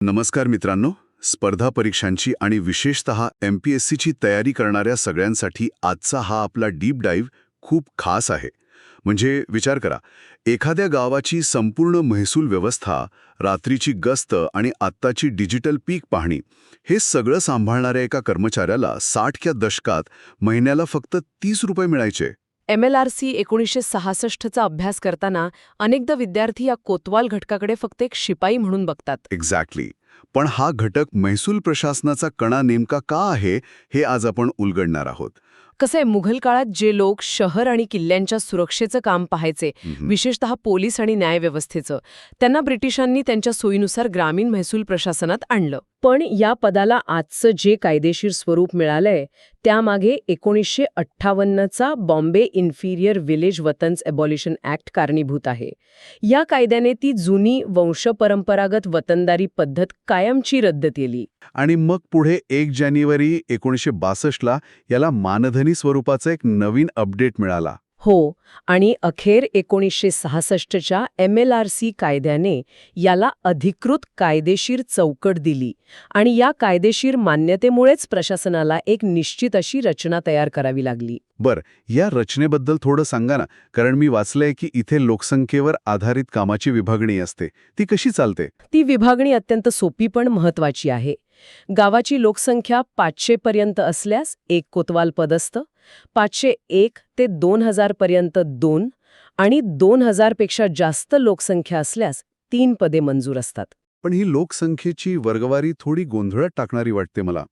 नमस्कार मित्रांनो. स्पर्धा परीक्षांची आणि विशेषतः MPSCची तयारी करणाऱ्या सगळ्यांसाठी आजचा हा आपला डीप डाईव्ह खूप खास आहे. म्हणजे विचार करा, एखाद्या गावाची संपूर्ण महसूल व्यवस्था, रात्रीची गस्त आणि आत्ताची डिजिटल पीक पाहणी, हे सगळं सांभाळणाऱ्या एका कर्मचाऱ्याला 60च्या दशकात महिन्याला फक्त 30 रुपये मिळायचे. MLRC 1966चा अभ्यास करताना अनेकदा विद्यार्थी या कोतवाल घटकाकडे फक्त एक शिपाई म्हणून बघतात. एक्झॅक्टली. पण हा घटक महसूल प्रशासनाचा कणा नेमका का आहे, हे आज आपण उलगडणार आहोत. कसं आहे, मुघल काळात जे लोक शहर आणि किल्ल्यांच्या सुरक्षेचं काम पाहायचे, विशेषतः पोलीस आणि न्यायव्यवस्थेचं, त्यांना ब्रिटिशांनी त्यांच्या सोयीनुसार ग्रामीण महसूल प्रशासनात आणलं. पण या पदाला आजचं जे कायदेशीर स्वरूप मिळालंय त्यामागे 1958चा बॉम्बे इन्फिरियर विलेज वतन्स ॲबॉलिशन ॲक्ट कारणीभूत आहे. या कायद्याने ती जुनी वंशपरंपरागत वतनदारी पद्धत कायमची रद्द केली. आणि मग पुढे 1 जानेवारी 1962ला याला मानधनी स्वरूपाचा एक नवीन अपडेट मिळाला. हो, आणि अखेर 1966च्या MLRC कायद्याने याला अधिकृत कायदेशीर चौकट दिली आणि या कायदेशीर मान्यतेमुळेच प्रशासनाला एक निश्चित अशी रचना तयार करावी लागली. बरं, या रचनेबद्दल थोडं सांगा ना, कारण मी वाचलंय की इथे लोकसंख्येवर आधारित कामाची विभागणी असते. ती कशी चालते? ती विभागणी अत्यंत सोपी पण महत्वाची आहे. गावाची लोकसंख्या 500 पर्यंत असल्यास 1 कोतवाल पद असतं, 501 ते 2000 पर्यंत 2 आणि 2000 पेक्षा जास्त लोकसंख्या असल्यास 3 पदे मंजूर असतात. पण ही लोकसंख्येची वर्गवारी थोडी गोंधळात टाकणारी वाटते मला.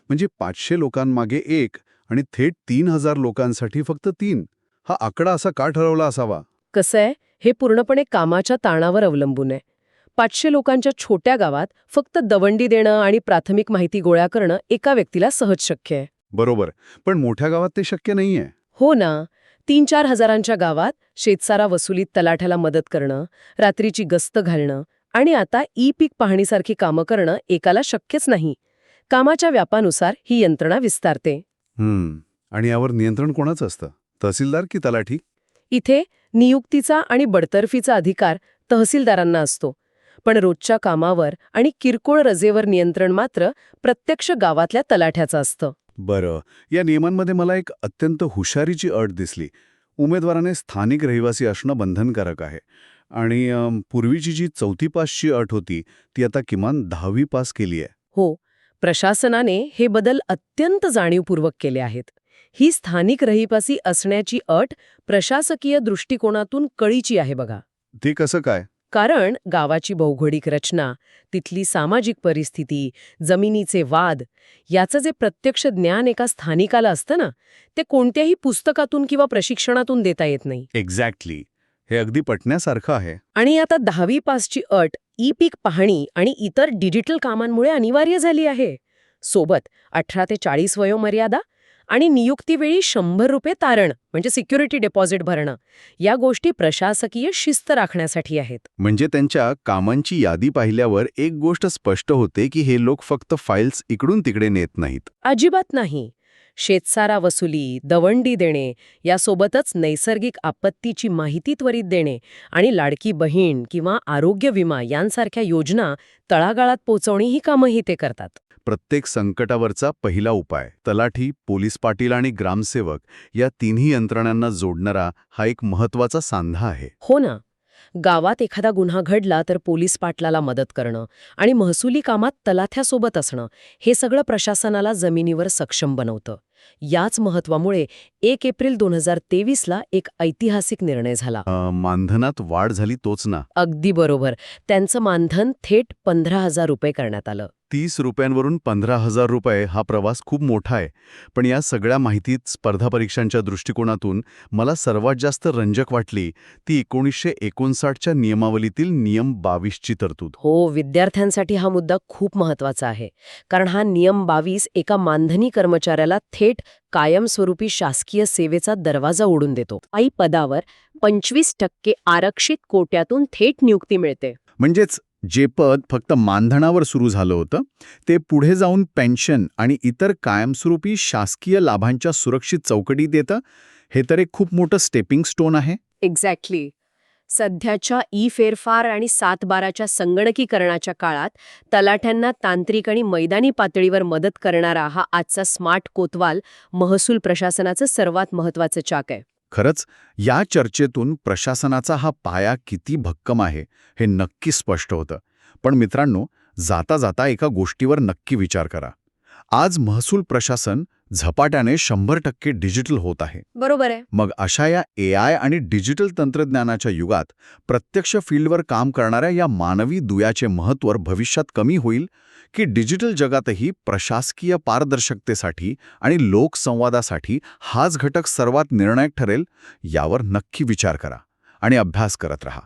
म्हणजे 500 लोकांमागे 1 आणि थेट 3000 लोकांसाठी फक्त 3. हा आकडा असा का ठरवला असावा? कसं आहे, हे पूर्णपणे कामाच्या ताणावर अवलंबून आहे. 500 लोकांच्या छोट्या गावात फक्त दवंडी देणं आणि प्राथमिक माहिती गोळा करणं एका व्यक्तीला सहज शक्य आहे. बरोबर, पण मोठ्या गावात ते शक्य नाहीये. हो ना. 3-4 हजारांच्या गावात शेतसारा वसुलीत तलाठ्याला मदत करणं, रात्रीची गस्त घालणं आणि आता पीक पाहणीसारखी कामं करणं एकाला शक्यच नाही. कामाच्या व्यापानुसार ही यंत्रणा विस्तारते. आणि यावर नियंत्रण कोणाचं असतं? तहसीलदार की तलाठी? इथे नियुक्तीचा आणि बडतर्फीचा अधिकार तहसीलदारांना असतो, पण रोजच्या कामावर आणि किरकोळ रजेवर नियंत्रण मात्र प्रत्यक्ष गावातल्या तलाठ्याचं असतं. बरं, या नियमांमध्ये मला एक अत्यंत हुशारीची अट दिसली. उमेदवाराने स्थानिक रहिवासी असणं बंधनकारक आहे. आणि पूर्वीची जी 4थी पासची अट होती ती आता किमान 10वी पास केली आहे. हो, प्रशासनाने हे बदल अत्यंत जाणीवपूर्वक केले आहेत. ही स्थानिक रहिवासी असण्याची अट प्रशासकीय दृष्टिकोनातून कळीची आहे बघा. ते कसं काय? कारण गावाची भौगोलिक रचना, तिथली सामाजिक परिस्थिती, जमिनीचे वाद याचं जे प्रत्यक्ष ज्ञान एका स्थानिकाला असतं ना, ते कोणत्याही पुस्तकातून किंवा प्रशिक्षणातून देता येत नाही. एक्झॅक्टली. हे अगदी पटण्यासारखं आहे. आणि आता 10वी पासची अट पीक पाहणी आणि इतर डिजिटल कामांमुळे अनिवार्य झाली आहे. सोबत 18 ते 40 वयोमर्यादा आणि नियुक्तीवेळी 100 रुपये तारण म्हणजे सिक्युरिटी डिपॉझिट भरणं, या गोष्टी प्रशासकीय शिस्त राखण्यासाठी आहेत. म्हणजे त्यांच्या कामांची यादी पाहिल्यावर एक गोष्ट स्पष्ट होते की हे लोक फक्त फाईल्स इकडून तिकडे नेत नाहीत. अजिबात नाही. शेतसारा वसुली, दवंडी देणे, यासोबतच नैसर्गिक आपत्तीची माहिती त्वरित देणे आणि लाडकी बहीण किंवा आरोग्य विमा यांसारख्या योजना तळागाळात पोहोचवणे ही कामंही ते करतात. प्रत्येक संकटावरचा पहिला उपाय. तलाठी, पोलीस पाटील आणि ग्रामसेवक या तिन्ही यंत्रणांना जोडणारा हा एक महत्वाचा सांधा आहे. हो ना. गावात एखादा गुन्हा घडला तर पोलीस पाटलाला मदत करणं आणि महसुली कामात तलाठ्यासोबत असणं, हे सगळं प्रशासनाला जमिनीवर सक्षम बनवतं. याच महत्वामुळे 1 एप्रिल 2023ला एक ऐतिहासिक निर्णय झाला. मानधनात वाढ झाली तोच ना? अगदी बरोबर. त्यांचं मानधन थेट 15,000 रुपये करण्यात आलं. 30 रुपयांवरून 15,000 रुपये हा प्रवास खूप मोठा आहे. पण या सगळ्या माहितीत स्पर्धा परीक्षांच्या दृष्टिकोनातून मला सर्वात जास्त रंजक वाटली ती 1959च्या नियमावलीतील नियम 22ची तरतूद. हो, विद्यार्थ्यांसाठी हा मुद्दा खूप महत्वाचा आहे. कारण हा नियम 22 एका मानधनी कर्मचाऱ्याला थेट कायमस्वरूपी शासकीय सेवेचा दरवाजा उघडून देतो. पदावर 25% आरक्षित कोट्यातून थेट नियुक्ती मिळते. म्हणजेच जे पद फक्त मानधनावर सुरू झालं होतं ते पुढे जाऊन पेन्शन आणि इतर कायमस्वरूपी शासकीय लाभांच्या सुरक्षित चौकटीत येतं. हे तर एक खूप मोठं स्टेपिंग स्टोन आहे. एक्झॅक्टली. सध्याच्या फेरफार आणि 7/12च्या संगणकीकरणाच्या काळात तलाठ्यांना तांत्रिक आणि मैदानी पातळीवर मदत करणारा हा आजचा स्मार्ट कोतवाल महसूल प्रशासनाचं सर्वात महत्त्वाचं चाक आहे. खरंच या चर्चेतून प्रशासनाचा हा पाया किती भक्कम आहे हे नक्की स्पष्ट होतं. पण मित्रांनो, जाता जाता एका गोष्टीवर नक्की विचार करा. आज महसूल प्रशासन झपाट्याने 100% डिजिटल होत आहे. बरोबर आहे. मग अशा या AI आणि डिजिटल तंत्रज्ञानाच्या युगात प्रत्यक्ष फील्डवर काम करणाऱ्या या मानवी दुव्याचे महत्त्व भविष्यात कमी होईल की डिजिटल जगातही प्रशासकीय पारदर्शकतेसाठी आणि लोकसंवादासाठी हाच घटक सर्वात निर्णायक ठरेल, यावर नक्की विचार करा आणि अभ्यास करत रहा.